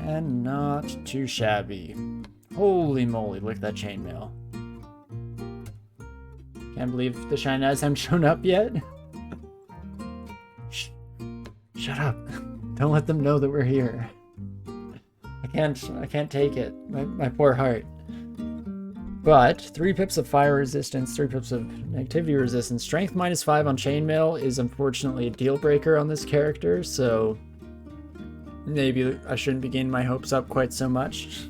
And not too shabby. Holy moly, look at that chainmail. Can't believe the Shine Eyes haven't shown up yet. Shut up. Don't let them know that we're here. I can't take it. My poor heart. But 3 pips of fire resistance, 3 pips of negativity resistance, strength -5 on chainmail is unfortunately a deal breaker on this character, so maybe I shouldn't be getting my hopes up quite so much.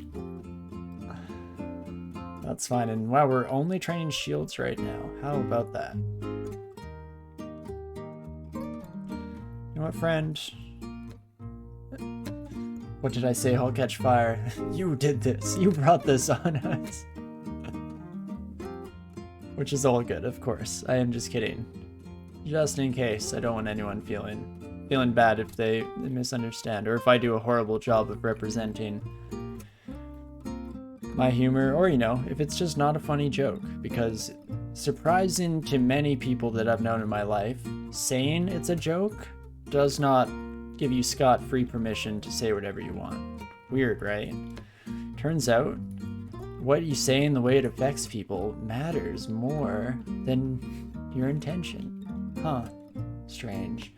That's fine. And wow, we're only training shields right now. How about that? You know what, friend? What did I say? I'll catch fire. You did this. You brought this on us. Which is all good, of course. I am just kidding. Just in case. I don't want anyone feeling bad if they misunderstand, or if I do a horrible job of representing my humor, or, you know, if it's just not a funny joke. Because surprising to many people that I've known in my life, saying it's a joke does not give you scot-free permission to say whatever you want. Weird, right? Turns out, what you say and the way it affects people matters more than your intention. Huh. Strange.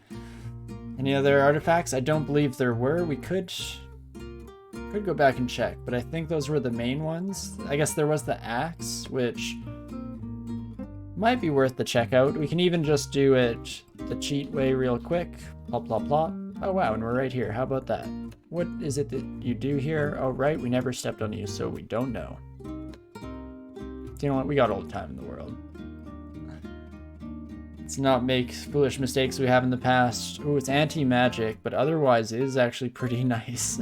Any other artifacts? I don't believe there were. We could go back and check, but I think those were the main ones. I guess there was the axe, which might be worth the checkout. We can even just do it the cheat way real quick. Plop, plop, plop. Oh wow, and we're right here. How about that? What is it that you do here? Oh right, we never stepped on you, so we don't know. You know what? We got all the time in the world. Let's not make foolish mistakes we have in the past. Ooh, it's anti-magic, but otherwise it is actually pretty nice.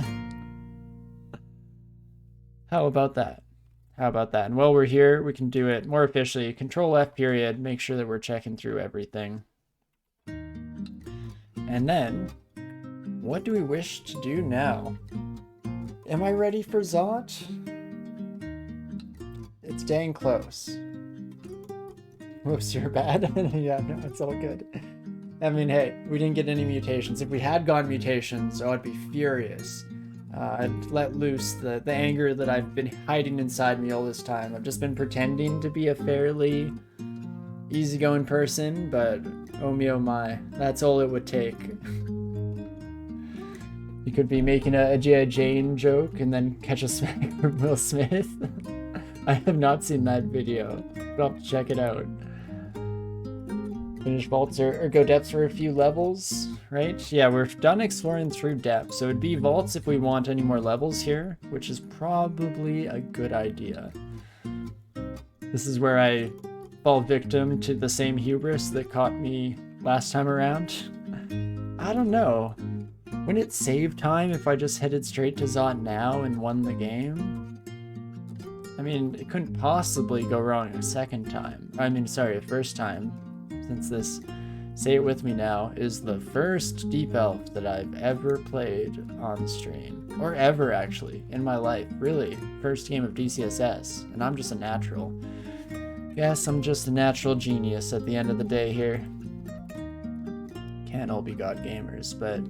How about that? How about that? And while we're here, we can do it more officially. Control F period, make sure that we're checking through everything. And then, what do we wish to do now? Am I ready for Zot? It's dang close. Whoops, you're bad. Yeah, no, it's all good. I mean, hey, we didn't get any mutations. If we had gotten mutations, I'd be furious. I'd let loose the anger that I've been hiding inside me all this time. I've just been pretending to be a fairly easygoing person, but oh me oh my, that's all it would take. You could be making a G.I. Jane joke and then catch a smack from Will Smith. I have not seen that video, but I'll have to check it out. Finish vaults or go depths for a few levels, right? Yeah, we're done exploring through depths, so it'd be vaults if we want any more levels here, which is probably a good idea. This is where I fall victim to the same hubris that caught me last time around. I don't know. Wouldn't it save time if I just headed straight to Zot now and won the game? I mean, it couldn't possibly go wrong a second time. I mean, sorry, a first time. Since this, say it with me now, is the first Deep Elf that I've ever played on stream. Or ever, actually, in my life. Really. First game of DCSS. And I'm just a natural. Yes, I'm just a natural genius at the end of the day here. Can't all be god gamers, but...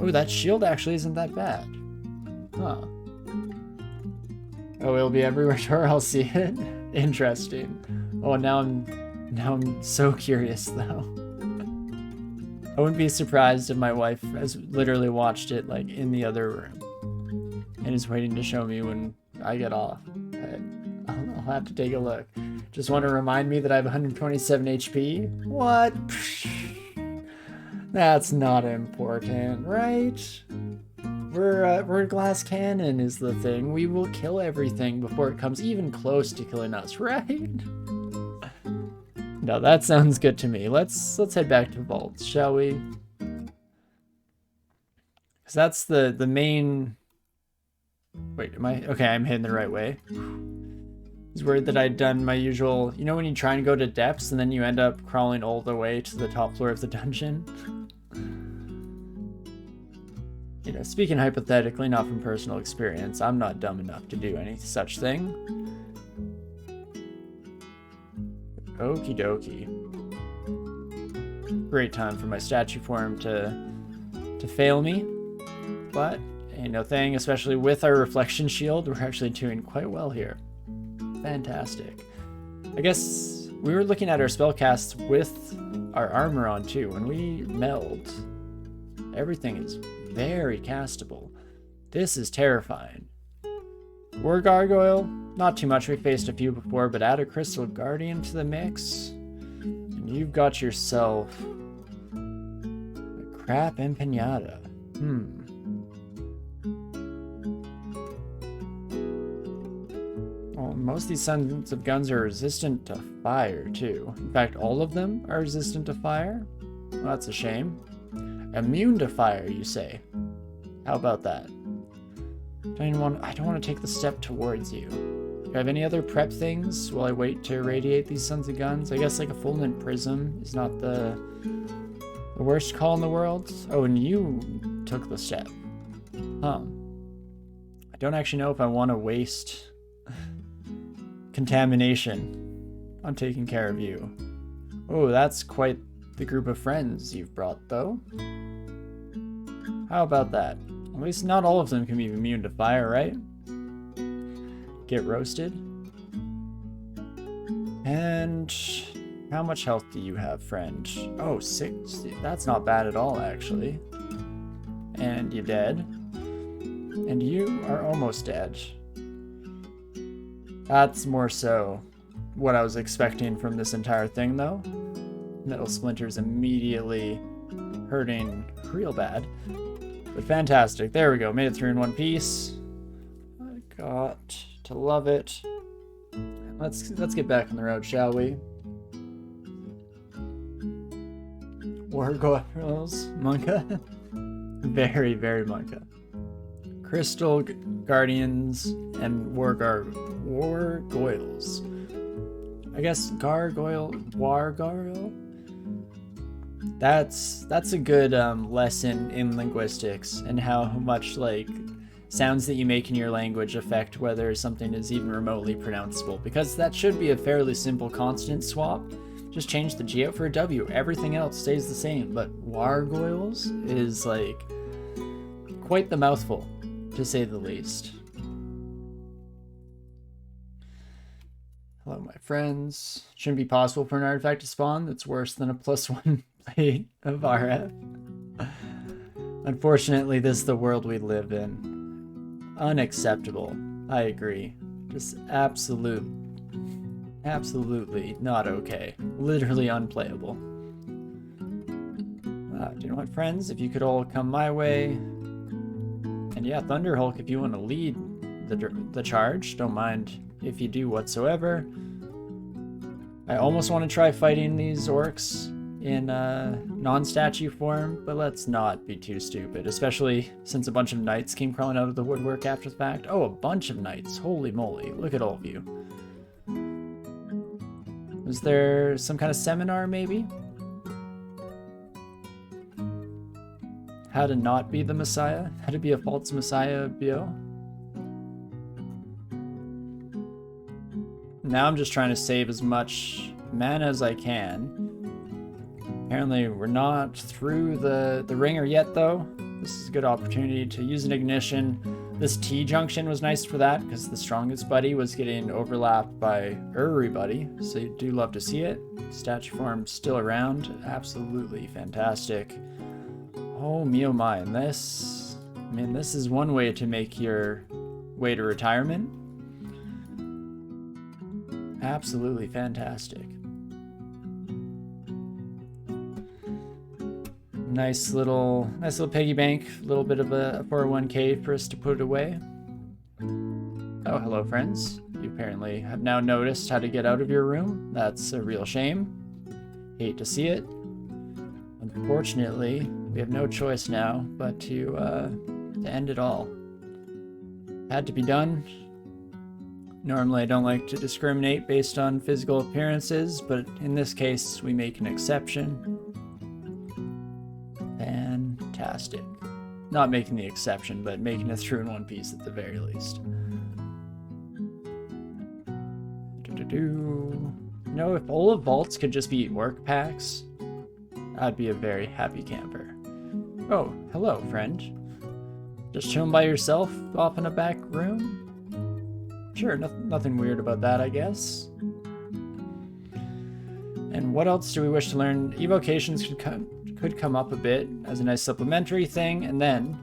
Oh, that shield actually isn't that bad. Huh. Oh, it'll be everywhere where I'll see it? Interesting. Oh, now I'm so curious, though. I wouldn't be surprised if my wife has literally watched it, like, in the other room. And is waiting to show me when I get off. I'll have to take a look. Just want to remind me that I have 127 HP? What? That's not important, right? We're glass cannon is the thing. We will kill everything before it comes even close to killing us, right? No, that sounds good to me. Let's head back to vaults, shall we? Because that's the main... Wait, am I... Okay, I'm heading the right way. I was worried that I'd done my usual... You know when you try and go to depths and then you end up crawling all the way to the top floor of the dungeon? You know, speaking hypothetically, not from personal experience, I'm not dumb enough to do any such thing. Okie dokie. Great time for my statue form to fail me, but Ain't no thing, especially with our reflection shield. We're actually doing quite well here. Fantastic. I guess we were looking at our spellcasts with our armor on too. When we meld, everything is very castable. This is terrifying. War Gargoyle, not too much. We faced a few before, but add a Crystal Guardian to the mix, and you've got yourself a crap empanada. Well, most of these Sons of Guns are resistant to fire, too. In fact, all of them are resistant to fire. Well, that's a shame. Immune to fire, you say? How about that? I don't want to take the step towards you. Do I have any other prep things while I wait to irradiate these Sons of Guns? I guess like a Fulminant Prism is not the worst call in the world. Oh, and you took the step. Huh. I don't actually know if I want to waste contamination on taking care of you. Oh, that's quite the group of friends you've brought, though. How about that? At least not all of them can be immune to fire, right? Get roasted. And how much health do you have, friend? Oh, 6. That's not bad at all, actually. And you're dead. And you are almost dead. That's more so what I was expecting from this entire thing, though. Metal splinters immediately hurting real bad. But fantastic. There we go. Made it through in one piece. I got to love it. Let's get back on the road, shall we? Gargoyles, Monka. Very, very Monka. Crystal Guardians and Gargoyles. I guess Gargoyle. That's a good lesson in linguistics and how much like sounds that you make in your language affect whether something is even remotely pronounceable, because that should be a fairly simple consonant swap. Just change the G out for a W. Everything else stays the same, but Gargoyles is like quite the mouthful, to say the least. Hello, my friends. Shouldn't be possible for an artifact to spawn that's worse than a +1 plate of RF. Unfortunately, this is the world we live in. Unacceptable. I agree. Just absolutely not okay. Literally unplayable. Do you know what, friends? If you could all come my way. And yeah, Thunderhulk, if you want to lead the charge, don't mind if you do whatsoever. I almost want to try fighting these orcs in non-statue form, but let's not be too stupid, especially since a bunch of knights came crawling out of the woodwork after the fact. Oh, a bunch of knights. Holy moly. Look at all of you. Was there some kind of seminar, maybe? How to not be the Messiah? How to be a false Messiah, Bio? Now I'm just trying to save as much mana as I can. Apparently we're not through the ringer yet, though. This is a good opportunity to use an ignition. This T-junction was nice for that, because the strongest buddy was getting overlapped by everybody, so you do love to see it. Statue form still around. Absolutely fantastic. Oh, me oh my. And this is one way to make your way to retirement. Absolutely fantastic. Nice little piggy bank, a little bit of a 401k for us to put it away. Oh, hello friends. You apparently have now noticed how to get out of your room. That's a real shame. Hate to see it. Unfortunately, we have no choice now but to end it all. Had to be done. Normally I don't like to discriminate based on physical appearances, but in this case we make an exception. Fantastic. Not making the exception, but making it through in one piece at the very least. You know, if all of vaults could just be orc packs, I'd be a very happy camper. Oh, hello, friend. Just chilling by yourself off in a back room? Sure, nothing weird about that, I guess. And what else do we wish to learn? Evocations could come up a bit as a nice supplementary thing, and then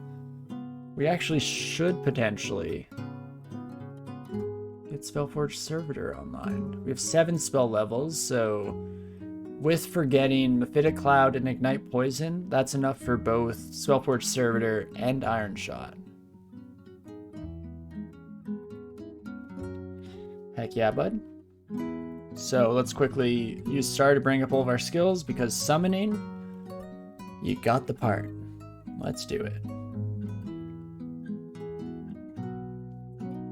we actually should potentially get Spellforge Servitor online. We have 7 spell levels, so with forgetting Mephitic Cloud and Ignite Poison, that's enough for both Spellforge Servitor and Iron Shot. Heck yeah, bud. So let's quickly use Star to bring up all of our skills, because summoning, you got the part. Let's do it.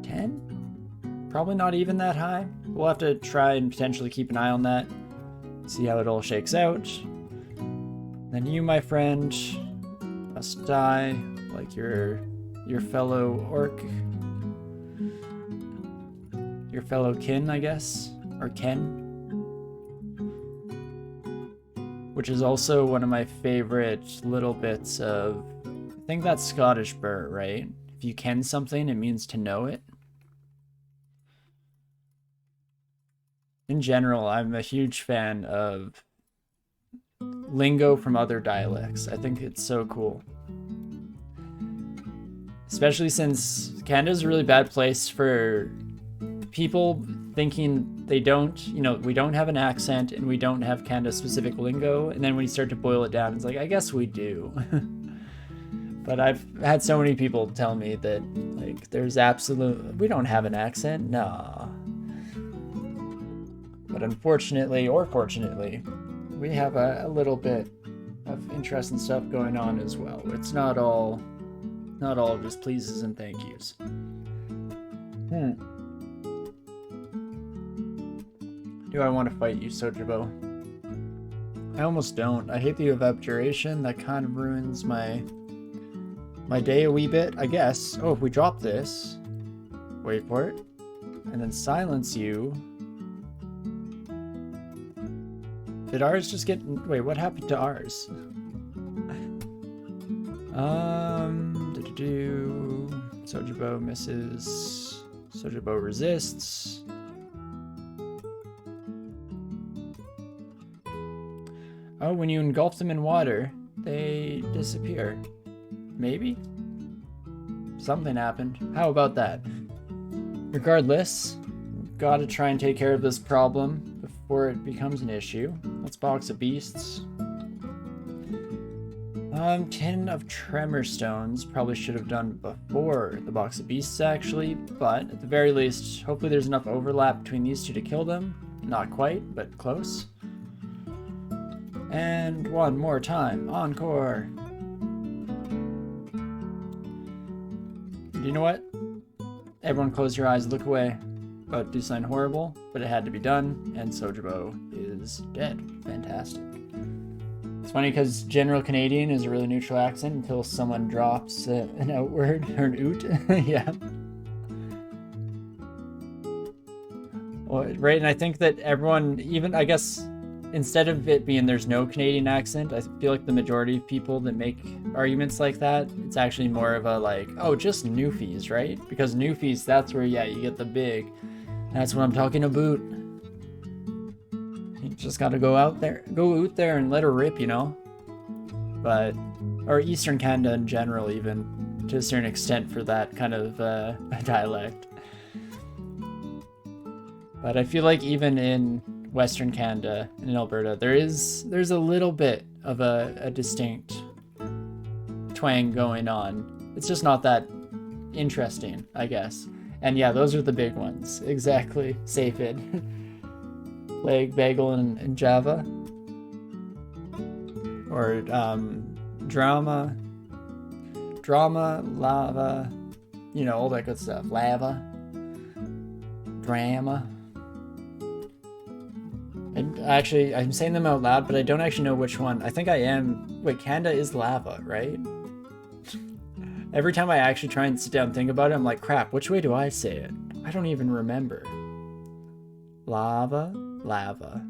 10? Probably not even that high. We'll have to try and potentially keep an eye on that. See how it all shakes out. Then you, my friend, must die like your fellow orc. Your fellow kin, I guess. Or Ken. Which is also one of my favorite little bits of... I think that's Scottish burr, right? If you ken something, it means to know it. In general, I'm a huge fan of lingo from other dialects. I think it's so cool. Especially since Canada's a really bad place for people thinking they don't, we don't have an accent and we don't have Canada-specific lingo. And then when you start to boil it down, it's like, I guess we do. But I've had so many people tell me that, like, we don't have an accent. Nah. But unfortunately, or fortunately, we have a little bit of interesting stuff going on as well. It's not all just pleases and thank yous. Do I want to fight you, Sojibo? I almost don't. I hate that you have abjuration. That kind of ruins my day a wee bit, I guess. Oh, if we drop this, wait for it, and then silence you. Did ours just get... Wait, what happened to ours? Sojibo misses. Sojibo resists. Oh, when you engulf them in water, they disappear. Maybe? Something happened. How about that? Regardless, gotta try and take care of this problem before it becomes an issue. Let's box of beasts. 10 of tremor stones. Probably should have done before the box of beasts, actually. But at the very least, hopefully there's enough overlap between these two to kill them. Not quite, but close. And one more time. Encore. You know what? Everyone close your eyes, look away. About to do something horrible, but it had to be done, and Sojibo is dead. Fantastic. It's funny because general Canadian is a really neutral accent until someone drops an out word or an oot. Yeah. Well, right, and I think that everyone, even, I guess, instead of it being there's no Canadian accent, I feel like the majority of people that make arguments like that, it's actually more of a like, oh, just Newfies, right? Because Newfies, that's where, yeah, you get the big, that's what I'm talking about. You just gotta go out there and let her rip, But, or Eastern Canada in general, even, to a certain extent for that kind of dialect. But I feel like even in Western Canada and in Alberta, there's a little bit of a distinct twang going on. It's just not that interesting, I guess. And yeah, those are the big ones. Exactly. Saphid. Leg, bagel, and Java. Or drama, lava, all that good stuff. Lava. Drama. And actually, I'm saying them out loud, but I don't actually know which one. I think I am. Wait, Canada is lava, right? Every time I actually try and sit down and think about it, I'm like, crap, which way do I say it? I don't even remember. Lava? Lava.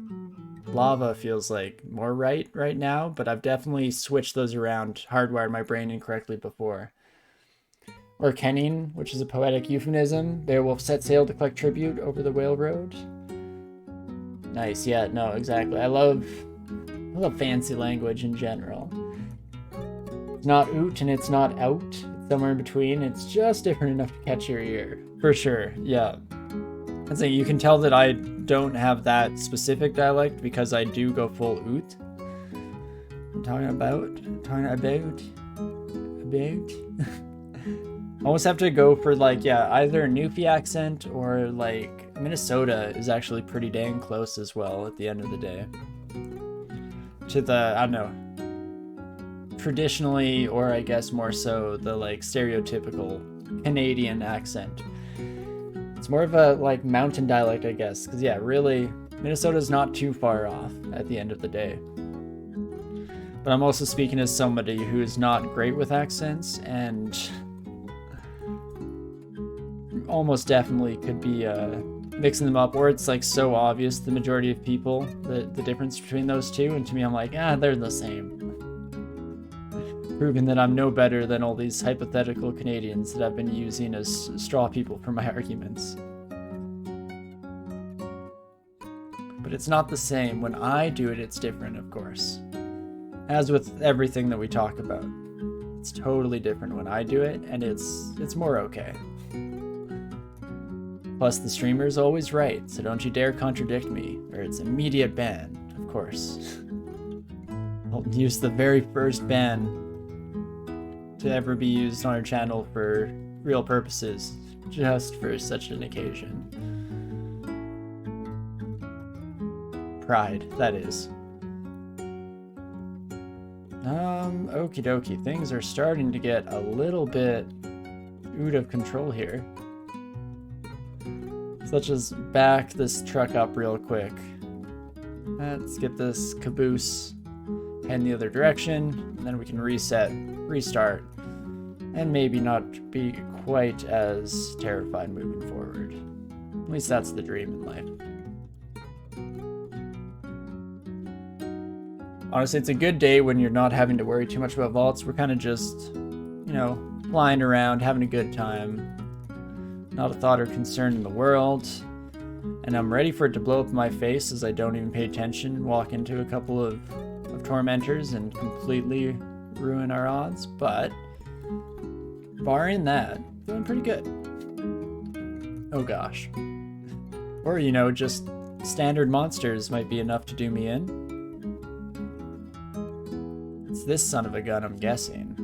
Lava feels like more right now, but I've definitely switched those around, hardwired my brain incorrectly before. Or kenning, which is a poetic euphemism. They will set sail to collect tribute over the whale road. Nice, yeah, no, exactly. I love fancy language in general. It's not oot and it's not out. It's somewhere in between. It's just different enough to catch your ear. For sure, yeah. I'd say you can tell that I don't have that specific dialect because I do go full oot. I'm talking about. Almost have to go for like, yeah, either a Newfie accent or like Minnesota is actually pretty dang close as well at the end of the day. To the, I don't know, traditionally, or I guess more so, the like stereotypical Canadian accent. It's more of a like mountain dialect, I guess, because yeah, really, Minnesota's not too far off at the end of the day. But I'm also speaking as somebody who is not great with accents and almost definitely could be mixing them up, or it's like so obvious the majority of people the difference between those two, and to me I'm like, they're the same. Proving that I'm no better than all these hypothetical Canadians that I've been using as straw people for my arguments. But it's not the same. When I do it, it's different, of course. As with everything that we talk about. It's totally different when I do it, and it's more okay. Plus, the streamer's always right, so don't you dare contradict me, or it's immediate ban, of course. I'll use the very first ban to ever be used on our channel for real purposes, just for such an occasion. Pride, that is. Okie dokie, things are starting to get a little bit out of control here. Let's just back this truck up real quick. Let's get this caboose heading the other direction, and then we can reset, restart, and maybe not be quite as terrified moving forward. At least that's the dream in life. Honestly, it's a good day when you're not having to worry too much about vaults. We're kind of just, you know, flying around, having a good time. Not a thought or concern in the world. And I'm ready for it to blow up in my face as I don't even pay attention, walk into a couple of tormentors and completely ruin our odds. But barring that, feeling pretty good. Oh gosh. Or, you know, just standard monsters might be enough to do me in. It's this son of a gun, I'm guessing.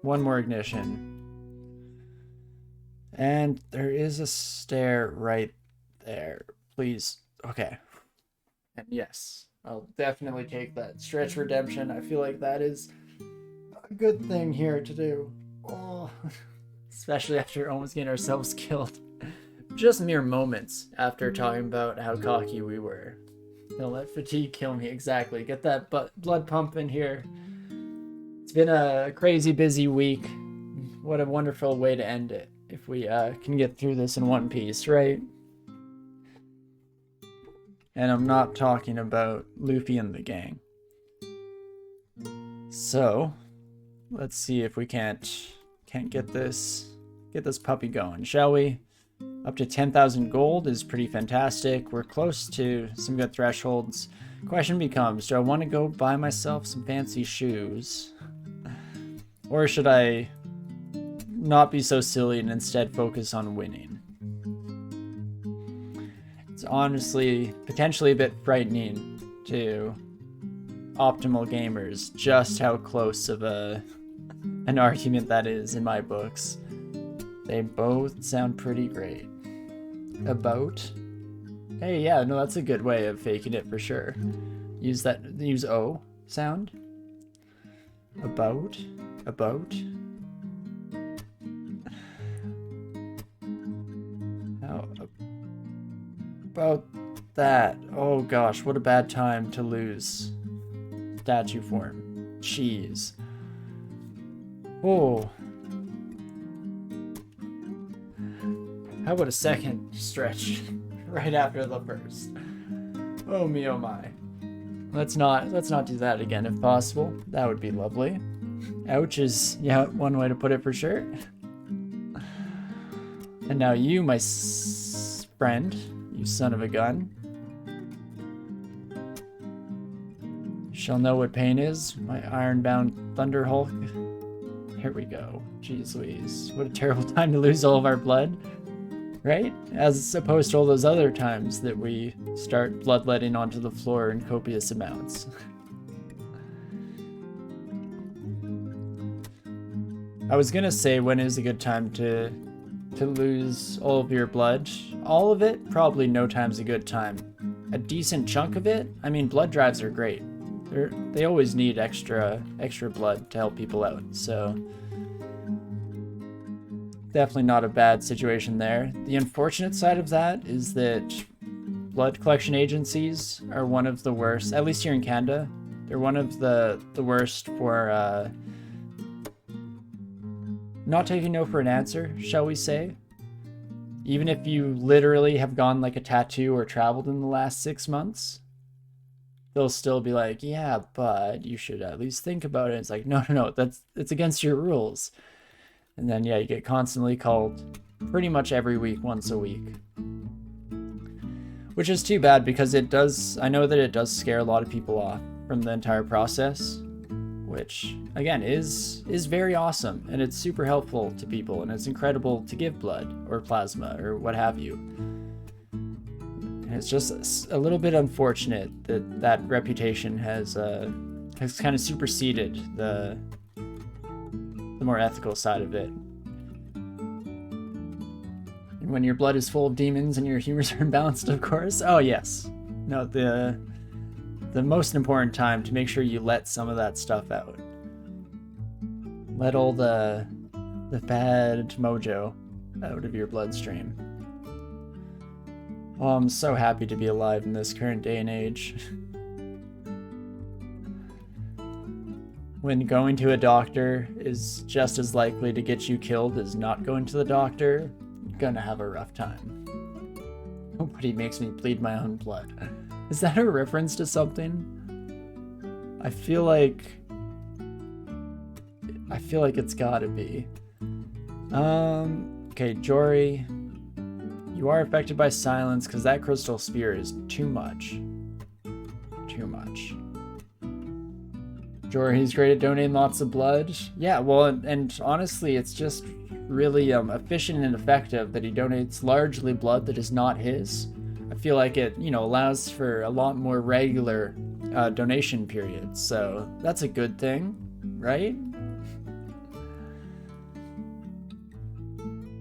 One more ignition. And there is a stair right there. Please. Okay. And yes, I'll definitely take that. Stretch redemption. I feel like that is a good thing here to do. Oh. Especially after almost getting ourselves killed. Just mere moments after talking about how cocky we were. Don't let fatigue kill me. Exactly. Get that blood pumping here. It's been a crazy busy week. What a wonderful way to end it if we can get through this in one piece, right? And I'm not talking about Luffy and the gang. So, let's see if we can't get this puppy going, shall we? Up to 10,000 gold is pretty fantastic. We're close to some good thresholds. Question becomes, do I want to go buy myself some fancy shoes? Or should I not be so silly and instead focus on winning? It's honestly potentially a bit frightening to optimal gamers just how close of an argument that is in my books. They both sound pretty great. About? Hey, yeah, no, that's a good way of faking it for sure. Use O sound. About. How about that? Oh gosh, what a bad time to lose statue form. Jeez. Oh. How about a second stretch right after the first? Oh me, oh my. let's not do that again if possible. That would be lovely. Ouch is, yeah, one way to put it for sure. And now you, my friend, you son of a gun, shall know what pain is, my iron-bound Thunder Hulk. Here we go. Jeez Louise. What a terrible time to lose all of our blood. Right? As opposed to all those other times that we start bloodletting onto the floor in copious amounts. I was gonna say when is a good time to lose all of your blood. All of it? Probably no time's a good time. A decent chunk of it? I mean, blood drives are great. They always need extra blood to help people out, so definitely not a bad situation there. The unfortunate side of that is that blood collection agencies are one of the worst, at least here in Canada. They're one of the worst for not taking no for an answer, shall we say. Even if you literally have gotten like a tattoo or traveled in the last 6 months, they'll still be like, yeah, but you should at least think about it. It's like, no, it's against your rules. And then, yeah, you get constantly called pretty much every week, once a week. Which is too bad because I know that it does scare a lot of people off from the entire process, which, again, is very awesome. And it's super helpful to people, and it's incredible to give blood or plasma or what have you. And it's just a little bit unfortunate that reputation has kind of superseded the more ethical side of it. And when your blood is full of demons and your humors are imbalanced, of course. Oh yes. No, the most important time to make sure you let some of that stuff out. Let all the bad mojo out of your bloodstream. Oh, I'm so happy to be alive in this current day and age. When going to a doctor is just as likely to get you killed as not going to the doctor, you're gonna have a rough time. Nobody makes me bleed my own blood. Is that a reference to something? I feel like it's gotta be. Okay, Jory, you are affected by silence because that crystal spear is too much. Too much. Jory, he's great at donating lots of blood. Yeah, well, and honestly, it's just really efficient and effective that he donates largely blood that is not his. I feel like it, allows for a lot more regular donation periods, so that's a good thing, right?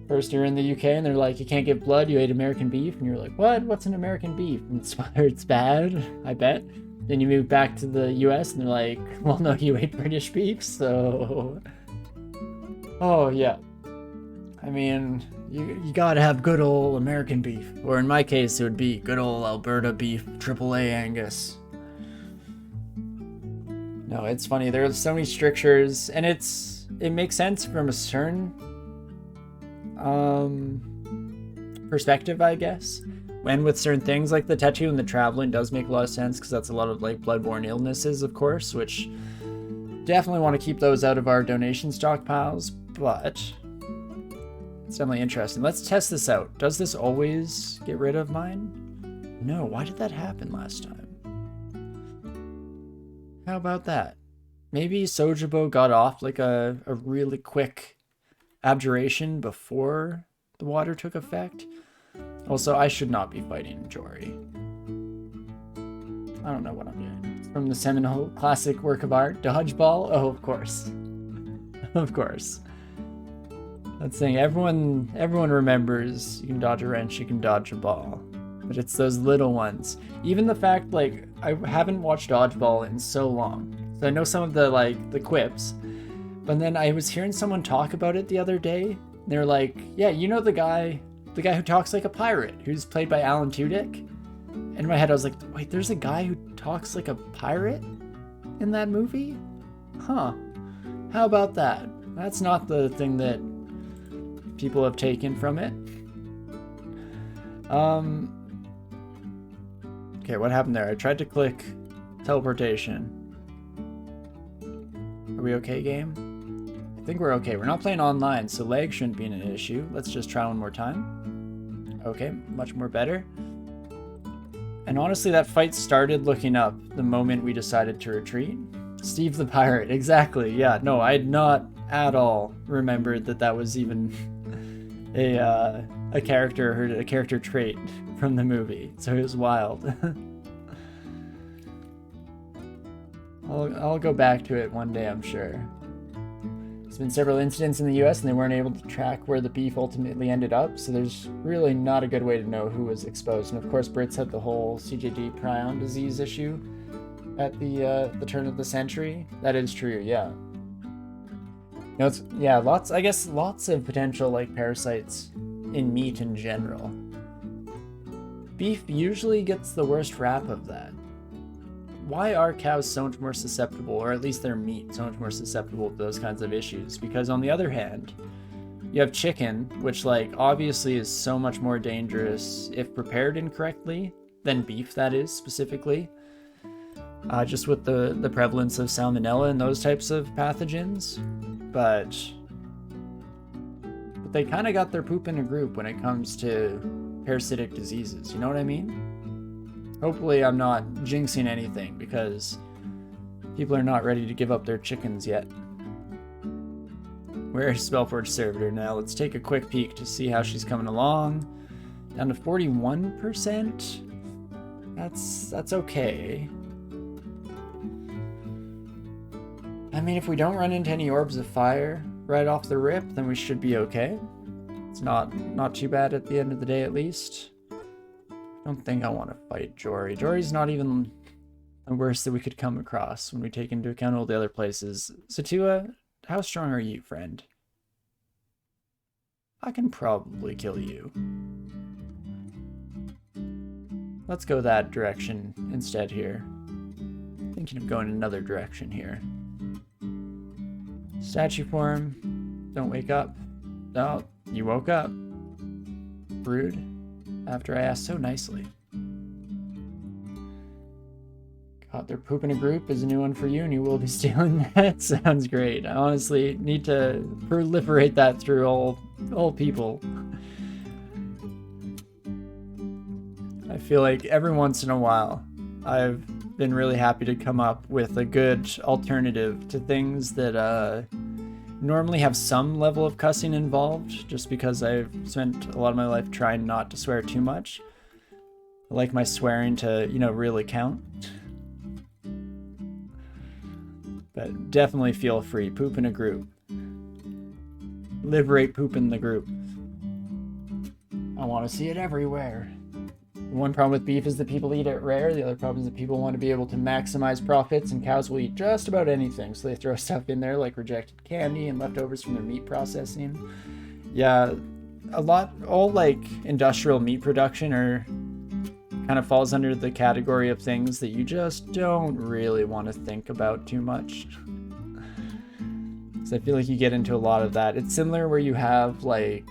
First you're in the UK and they're like, you can't give blood, you ate American beef, and you're like, what? What's an American beef? And it's whether it's bad, I bet. Then you move back to the US and they're like, well, no, you ate British beef, so... Oh, yeah. I mean, you gotta have good old American beef. Or in my case, it would be good old Alberta beef, AAA Angus. No, it's funny. There are so many strictures, and it makes sense from a certain perspective, I guess. And with certain things like the tattoo and the traveling does make a lot of sense because that's a lot of like bloodborne illnesses, of course, which definitely want to keep those out of our donation stockpiles, but it's definitely interesting. Let's test this out. Does this always get rid of mine? No, why did that happen last time? How about that? Maybe Sojibo got off like a really quick abjuration before the water took effect. Also, I should not be fighting Jory. I don't know what I'm doing. It's from the seminal classic work of art, Dodgeball. Oh, of course. Of course. That's saying everyone remembers you can dodge a wrench, you can dodge a ball. But it's those little ones. Even the fact, like, I haven't watched Dodgeball in so long. So I know some of the quips. But then I was hearing someone talk about it the other day. They're like, yeah, you know the guy who talks like a pirate, who's played by Alan Tudyk? And in my head, I was like, wait, there's a guy who talks like a pirate in that movie? Huh. How about that? That's not the thing that people have taken from it. Okay, what happened there? I tried to click Teleportation. Are we okay, game? I think we're okay. We're not playing online, so lag shouldn't be an issue. Let's just try one more time. Okay, much more better. And honestly, that fight started looking up the moment we decided to retreat. Steve the Pirate, exactly. Yeah, no, I had not at all remembered that that was even a character or a character trait from the movie. So it was wild. I'll go back to it one day, I'm sure. There's been several incidents in the US and they weren't able to track where the beef ultimately ended up, so there's really not a good way to know who was exposed. And of course, Brits had the whole CJD prion disease issue at the turn of the century. That is true, yeah. No, it's, yeah, lots of potential like parasites in meat in general. Beef usually gets the worst rap of that. Why are cows so much more susceptible, or at least their meat so much more susceptible to those kinds of issues? Because on the other hand, you have chicken, which like obviously is so much more dangerous if prepared incorrectly than beef, that is, specifically. Just with the prevalence of salmonella and those types of pathogens. But they kind of got their poop in a group when it comes to parasitic diseases, you know what I mean? Hopefully I'm not jinxing anything because people are not ready to give up their chickens yet. Where's Spellforge Servitor now? Let's take a quick peek to see how she's coming along. Down to 41%. That's okay. I mean, if we don't run into any orbs of fire right off the rip, then we should be okay. It's not too bad at the end of the day, at least. I don't think I want to fight Jory. Jory's not even the worst that we could come across when we take into account all the other places. Satua, how strong are you, friend? I can probably kill you. Let's go that direction instead here. Thinking of going another direction here. Statue form. Don't wake up. Oh, you woke up. Rude. After I asked so nicely. God, they're pooping a group is a new one for you, and you will be stealing that. Sounds great. I honestly need to proliferate that through all people. I feel like every once in a while, I've been really happy to come up with a good alternative to things that normally have some level of cussing involved, just because I've spent a lot of my life trying not to swear too much. I like my swearing to, you know, really count. But definitely feel free. Poop in a group. Liberate poop in the group. I want to see it everywhere. One problem with beef is that people eat it rare. The other problem is that people want to be able to maximize profits, and cows will eat just about anything. So they throw stuff in there like rejected candy and leftovers from their meat processing. Yeah, all like industrial meat production kind of falls under the category of things that you just don't really want to think about too much. So I feel like you get into a lot of that. It's similar where you have like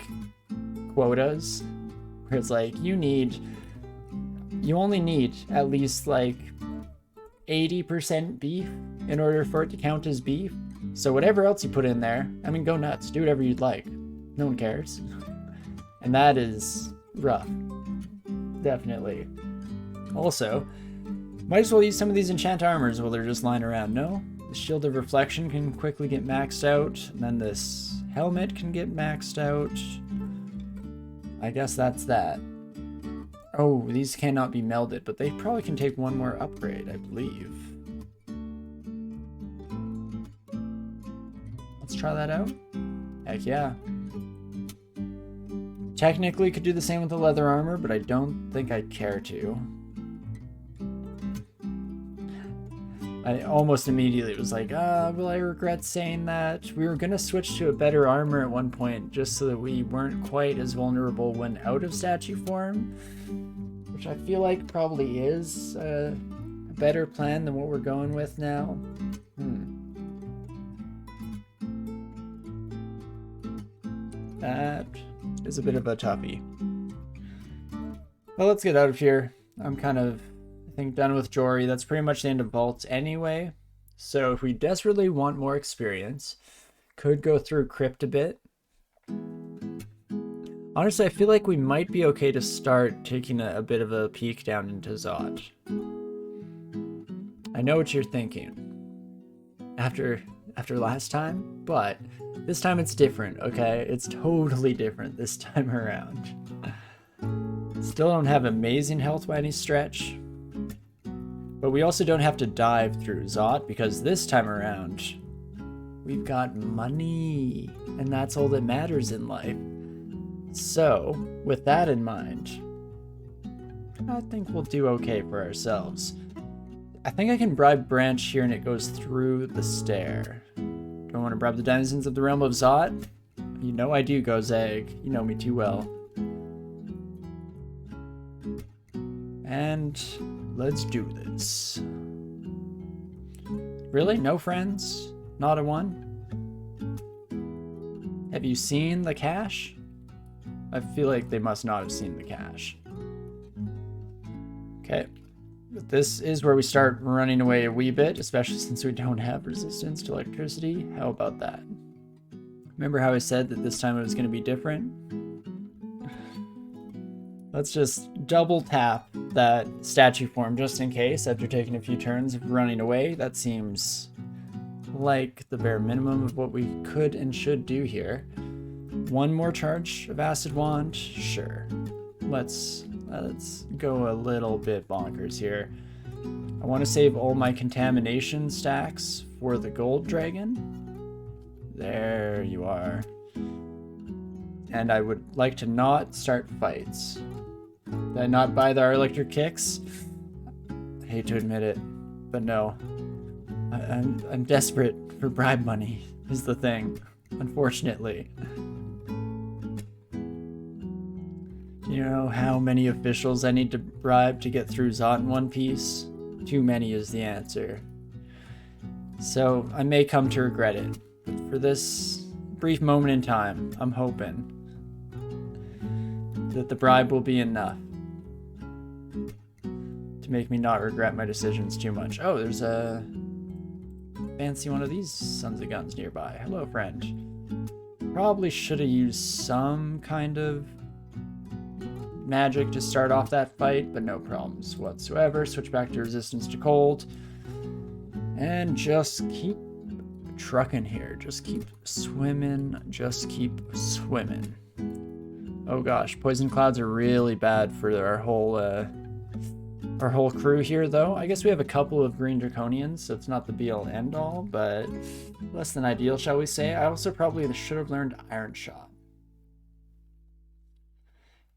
quotas, where it's like you only need at least like 80% beef in order for it to count as beef. So whatever else you put in there, I mean, go nuts, do whatever you'd like. No one cares. And that is rough. Definitely. Also, might as well use some of these enchant armors while they're just lying around, no? The Shield of Reflection can quickly get maxed out, and then this helmet can get maxed out. I guess that's that. Oh, these cannot be melded, but they probably can take one more upgrade, I believe. Let's try that out. Heck yeah. Technically could do the same with the leather armor, but I don't think I'd care to. I almost immediately was like, will I regret saying that? We were gonna switch to a better armor at one point, just so that we weren't quite as vulnerable when out of statue form. Which I feel like probably is a better plan than what we're going with now. That is a bit of a toughie. Well, let's get out of here. I'm kind of I think done with Jory. That's pretty much the end of vaults anyway. So if we desperately want more experience, could go through Crypt a bit. Honestly, I feel like we might be okay to start taking a bit of a peek down into Zot. I know what you're thinking after last time, but this time it's different, okay? It's totally different this time around. Still don't have amazing health by any stretch, but we also don't have to dive through Zot because this time around we've got money, and that's all that matters in life. So, with that in mind, I think we'll do okay for ourselves. I think I can bribe Branch here and it goes through the stair. Do I want to bribe the denizens of the realm of Zot? You know I do, Gozag. You know me too well. And let's do this. Really? No friends? Not a one? Have you seen the cash? I feel like they must not have seen the cash. Okay. But this is where we start running away a wee bit, especially since we don't have resistance to electricity. How about that? Remember how I said that this time it was going to be different? Let's just double tap that statue form just in case after taking a few turns of running away. That seems like the bare minimum of what we could and should do here. One more charge of Acid Wand? Sure. Let's go a little bit bonkers here. I want to save all my contamination stacks for the gold dragon. There you are. And I would like to not start fights. Did I not buy our electric kicks? I hate to admit it, but no. I'm desperate for bribe money, is the thing, unfortunately. Do you know how many officials I need to bribe to get through Zot in one piece? Too many is the answer. So I may come to regret it, but for this brief moment in time, I'm hoping that the bribe will be enough to make me not regret my decisions too much. Oh, there's a fancy one of these sons of guns nearby. Hello, friend. Probably should have used some kind of magic to start off that fight, but no problems whatsoever. Switch back to resistance to cold. And just keep trucking here. Just keep swimming. Just keep swimming. Oh gosh, poison clouds are really bad for our whole crew here, though. I guess we have a couple of green draconians, so it's not the be-all end-all, but less than ideal, shall we say. I also probably should have learned Iron Shot.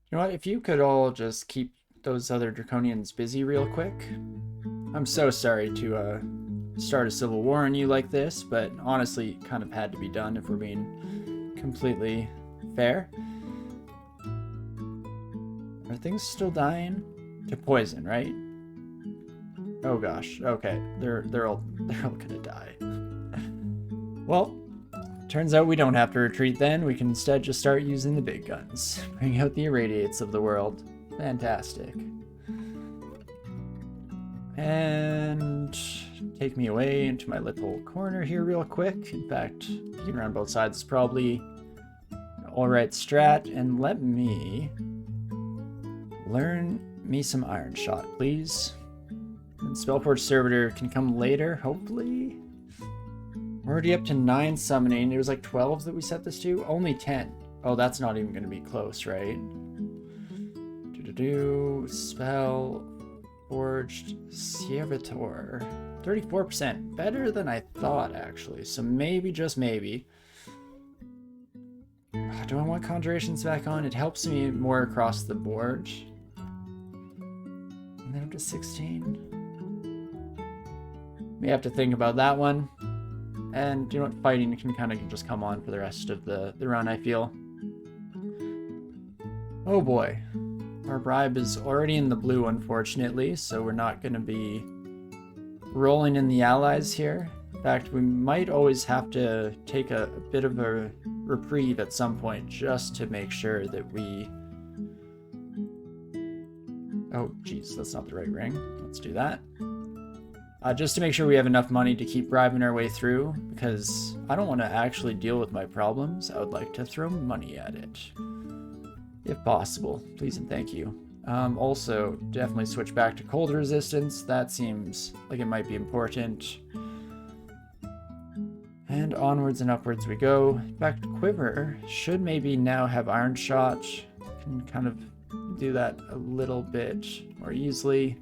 You know what? If you could all just keep those other draconians busy real quick. I'm so sorry to start a civil war on you like this, but honestly, it kind of had to be done if we're being completely fair. Are things still dying? To poison, right? Oh gosh. Okay, they're all gonna die. Well, turns out we don't have to retreat then. We can instead just start using the big guns. Bring out the irradiates of the world. Fantastic. And take me away into my little corner here real quick. In fact, peeking around both sides is probably an alright strat. And let me learn me some Iron Shot, please. And Spellforge Servitor can come later, hopefully. We're already up to 9 summoning. It was like 12 that we set this to. Only 10. Oh, that's not even going to be close, right? Spell Forged Servitor. 34%. Better than I thought, actually. So maybe, just maybe. Do I want Conjurations back on? It helps me more across the board. And then up to 16. May have to think about that one. And you know what? Fighting can kind of just come on for the rest of the run, I feel. Oh boy. Our bribe is already in the blue, unfortunately, so we're not going to be rolling in the allies here. In fact, we might always have to take a bit of a reprieve at some point just to make sure that we... Oh, geez, that's not the right ring. Let's do that. Just to make sure we have enough money to keep bribing our way through, because I don't want to actually deal with my problems. I would like to throw money at it. If possible, please and thank you. Also, definitely switch back to cold resistance. That seems like it might be important. And onwards and upwards we go. Back to Quiver. Should maybe now have Iron Shot. Can kind of do that a little bit more easily.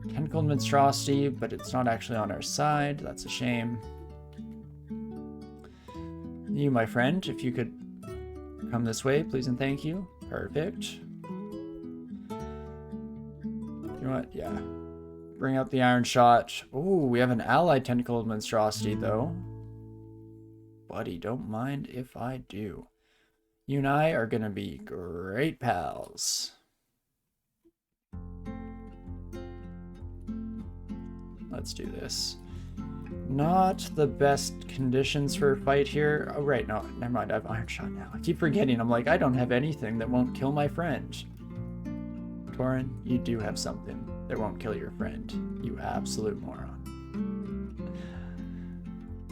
Tentacled Monstrosity, but it's not actually on our side. That's a shame. You, my friend, if you could come this way, please and thank you. Perfect. You know what? Yeah. Bring out the Iron Shot. Oh, we have an allied Tentacled Monstrosity, though. Buddy, don't mind if I do. You and I are gonna be great pals. Let's do this. Not the best conditions for a fight here. Oh, right, no, never mind, I have Iron Shot now. I keep forgetting, I'm like, I don't have anything that won't kill my friend. Torin, you do have something that won't kill your friend. You absolute moron.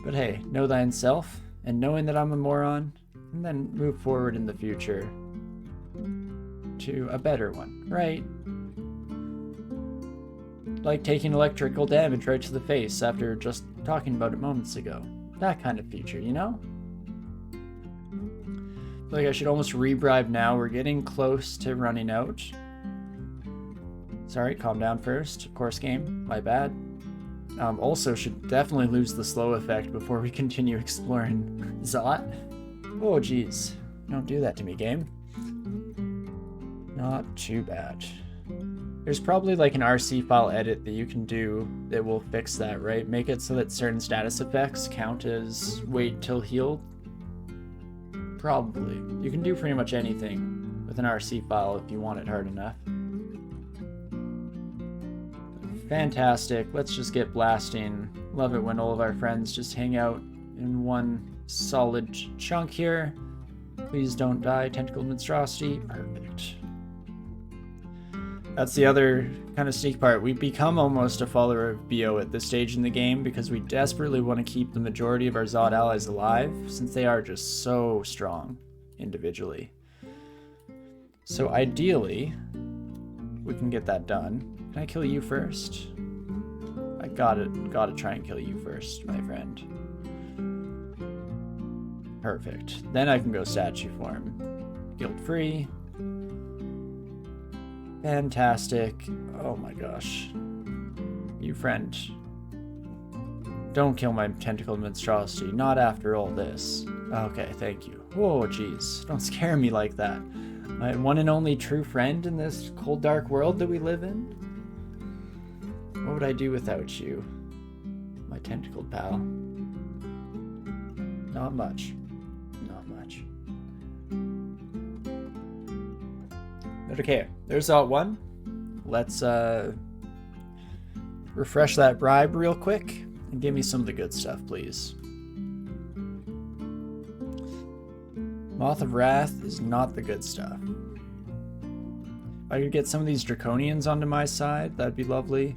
But hey, know thyself, and knowing that I'm a moron, and then move forward in the future to a better one, right? Like taking electrical damage right to the face after just talking about it moments ago. That kind of feature, you know? Like I should almost rebribe now. We're getting close to running out. Sorry, calm down first. Course game, my bad. Also should definitely lose the slow effect before we continue exploring Zot. Oh geez, don't do that to me, game. Not too bad. There's probably like an RC file edit that you can do that will fix that, right? Make it so that certain status effects count as wait till healed. Probably. You can do pretty much anything with an RC file if you want it hard enough. Fantastic. Let's just get blasting. Love it when all of our friends just hang out in one solid chunk here. Please don't die. Tentacled Monstrosity. Perfect. That's the other kind of sneak part. We become almost a follower of BO at this stage in the game because we desperately want to keep the majority of our Zot allies alive since they are just so strong individually. So ideally, we can get that done. Can I kill you first? I gotta try and kill you first, my friend. Perfect. Then I can go statue form. Guilt-free. Fantastic. Oh my gosh. You friend. Don't kill my tentacled monstrosity. Not after all this. Okay, thank you. Whoa, jeez. Don't scare me like that. My one and only true friend in this cold, dark world that we live in? What would I do without you? My tentacled pal. Not much. Not much. But okay, there's Zot 1. Let's refresh that bribe real quick and give me some of the good stuff, please. Moth of Wrath is not the good stuff. If I could get some of these Draconians onto my side, that'd be lovely.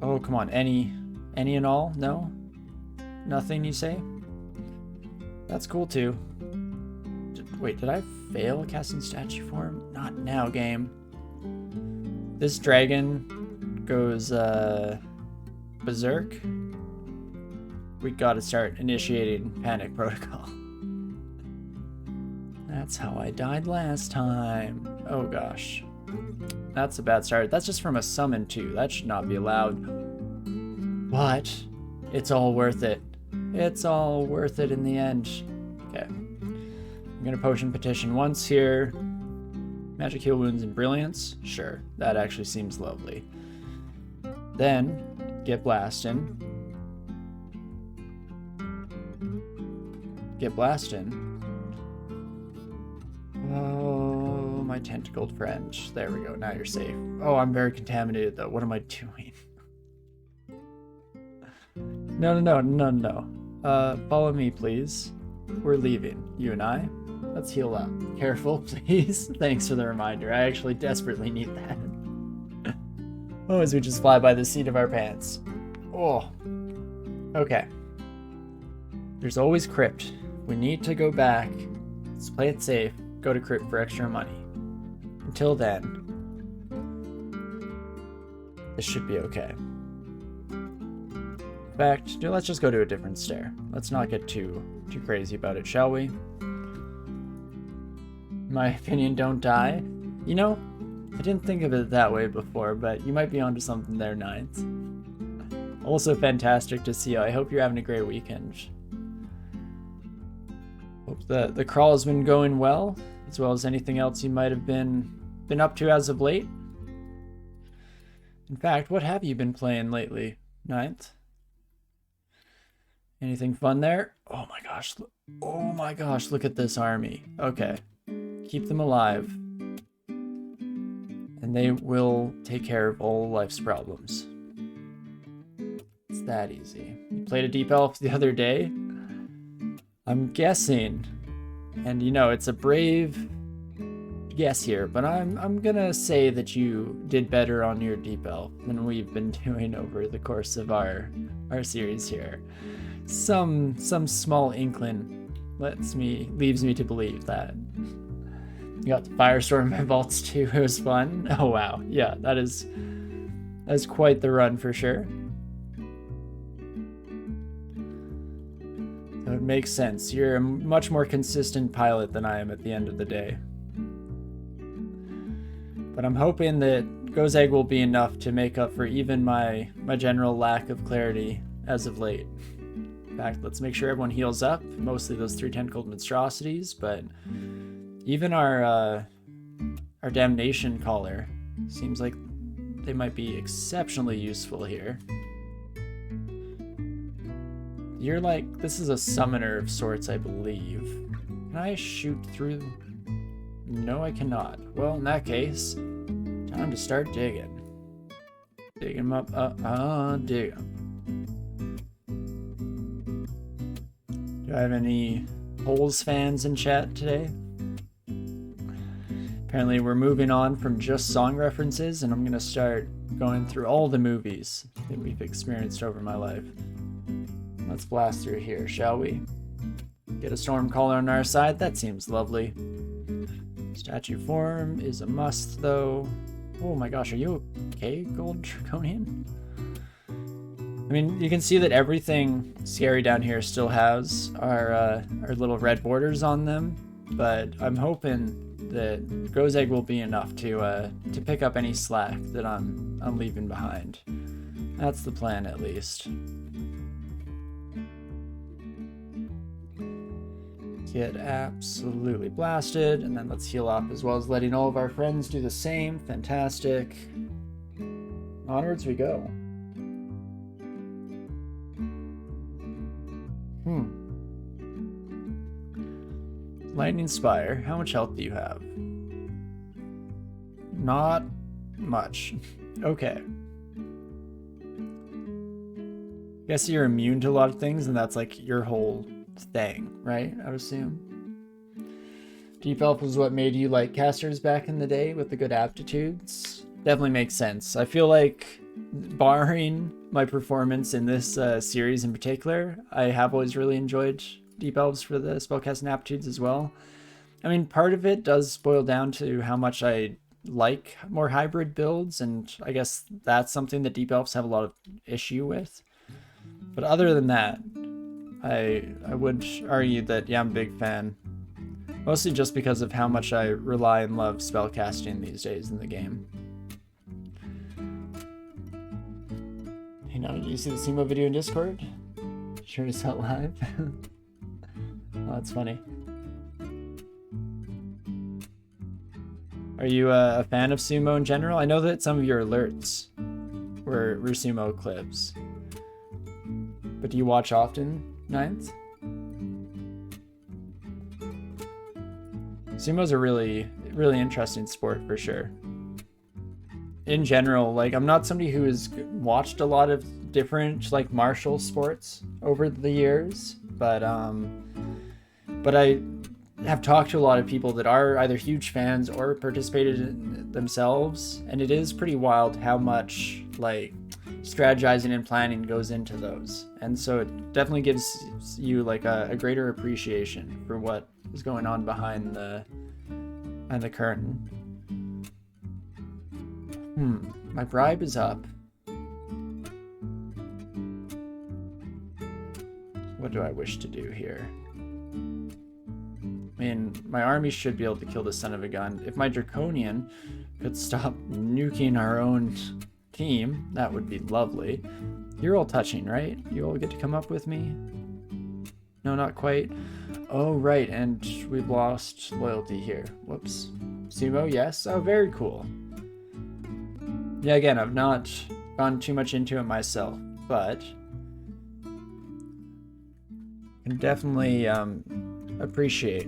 Oh, come on, any and all? No? Nothing, you say? That's cool, too. Wait, did I fail casting statue form? Not now, game. This dragon goes, berserk. We gotta start initiating panic protocol. That's how I died last time. Oh gosh. That's a bad start. That's just from a summon too. That should not be allowed. But it's all worth it. It's all worth it in the end. Okay. I'm gonna potion petition once here. Magic heal wounds and brilliance. Sure, that actually seems lovely. Then get blasting. Get blasting. Oh, my tentacled friend. There we go. Now you're safe. Oh, I'm very contaminated though. What am I doing? No. Follow me, please. We're leaving. You and I. let's heal up. Careful, please. Thanks for the reminder. I actually desperately need that. Oh, as we just fly by the seat of our pants. Oh. Okay. There's always crypt. We need to go back. Let's play it safe. Go to crypt for extra money. Until then, this should be okay. In fact, let's just go to a different stair. Let's not get too crazy about it, shall we? In my opinion, don't die. You know, I didn't think of it that way before, but you might be onto something there, Ninth. Also fantastic to see you. I hope you're having a great weekend. Hope the crawl has been going well as anything else you might have been up to as of late. In fact, what have you been playing lately, Ninth? Anything fun there? Oh my gosh. Oh my gosh, look at this army. Okay. Keep them alive. And they will take care of all life's problems. It's that easy. You played a deep elf the other day? I'm guessing, and you know, it's a brave guess here, but I'm gonna say that you did better on your deep elf than we've been doing over the course of our series here. Some small inkling leaves me to believe that. You got the firestorm in my vaults too. It was fun. Oh wow, yeah, that's quite the run for sure. So it makes sense. You're a much more consistent pilot than I am at the end of the day. But I'm hoping that Gozeg will be enough to make up for even my general lack of clarity as of late. In fact, let's make sure everyone heals up, mostly those 3 tentacled monstrosities, but even our damnation caller seems like they might be exceptionally useful here. You're like, this is a summoner of sorts, I believe. Can I shoot through? No, I cannot. Well, in that case, time to start digging. Dig him up, dig him. Do I have any Holes fans in chat today? Apparently we're moving on from just song references, and I'm gonna start going through all the movies that we've experienced over my life. Let's blast through here, shall we? Get a Stormcaller on our side, that seems lovely. Statue form is a must, though. Oh my gosh, are you okay, Gold Draconian? I mean, you can see that everything scary down here still has our little red borders on them, but I'm hoping that Gozeg will be enough to pick up any slack that I'm leaving behind. That's the plan, at least. Get absolutely blasted, and then let's heal up, as well as letting all of our friends do the same. Fantastic. Onwards we go. Lightning Spire, how much health do you have? Not much. Okay. Guess you're immune to a lot of things, and that's like your whole thing, right? I would assume. Deep Elf was what made you like casters back in the day with the good aptitudes. Definitely makes sense. I feel like, barring my performance in this series in particular, I have always really enjoyed Deep Elves for the spellcasting aptitudes as well. I mean, part of it does boil down to how much I like more hybrid builds, and I guess that's something that Deep Elves have a lot of issue with. But other than that, I would argue that, yeah, I'm a big fan. Mostly just because of how much I rely and love spellcasting these days in the game. You know, do you see the SEMO video in Discord? Sure to sell live. Oh, that's funny. Are you a fan of sumo in general? I know that some of your alerts were sumo clips. But do you watch often, Ninth? Sumo's a really interesting sport for sure. In general, like, I'm not somebody who has watched a lot of different like martial sports over the years, but I have talked to a lot of people that are either huge fans or participated in themselves, and it is pretty wild how much like strategizing and planning goes into those. And so it definitely gives you like a greater appreciation for what is going on behind the curtain. My bribe is up. What do I wish to do here? I mean, my army should be able to kill the son of a gun. If my Draconian could stop nuking our own team, that would be lovely. You're all touching, right? You all get to come up with me? No, not quite. Oh, right, and we've lost loyalty here. Whoops. Sumo, yes? Oh, very cool. Yeah, again, I've not gone too much into it myself, but I can definitely appreciate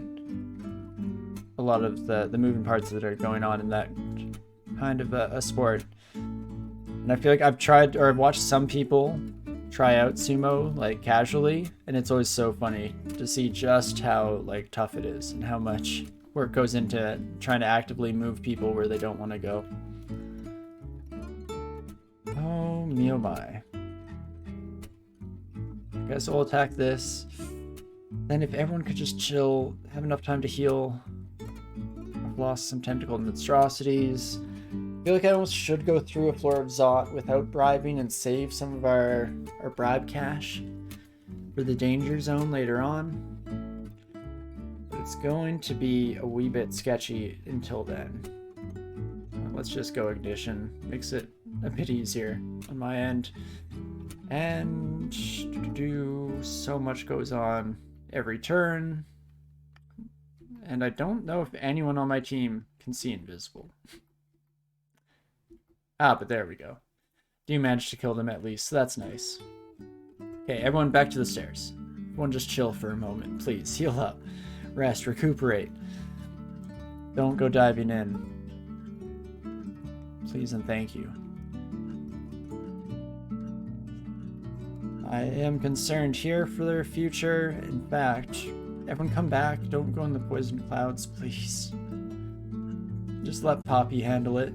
a lot of the moving parts that are going on in that kind of a sport. And I feel like I've watched some people try out sumo like casually, and it's always so funny to see just how like tough it is and how much work goes into trying to actively move people where they don't want to go. Oh me oh my. I guess I'll attack this. Then if everyone could just chill, have enough time to heal. I've lost some tentacle monstrosities. I feel like I almost should go through a Orb of Zot without bribing and save some of our bribe cash for the danger zone later on. But it's going to be a wee bit sketchy until then. Let's just go ignition. Makes it a bit easier on my end. And so much goes on every turn. And I don't know if anyone on my team can see invisible. Ah, but there we go. You managed to kill them at least, so that's nice. Okay, everyone back to the stairs. Everyone just chill for a moment, please. Heal up. Rest, recuperate. Don't go diving in. Please and thank you. I am concerned here for their future. In fact, everyone come back. Don't go in the poison clouds, please. Just let Poppy handle it.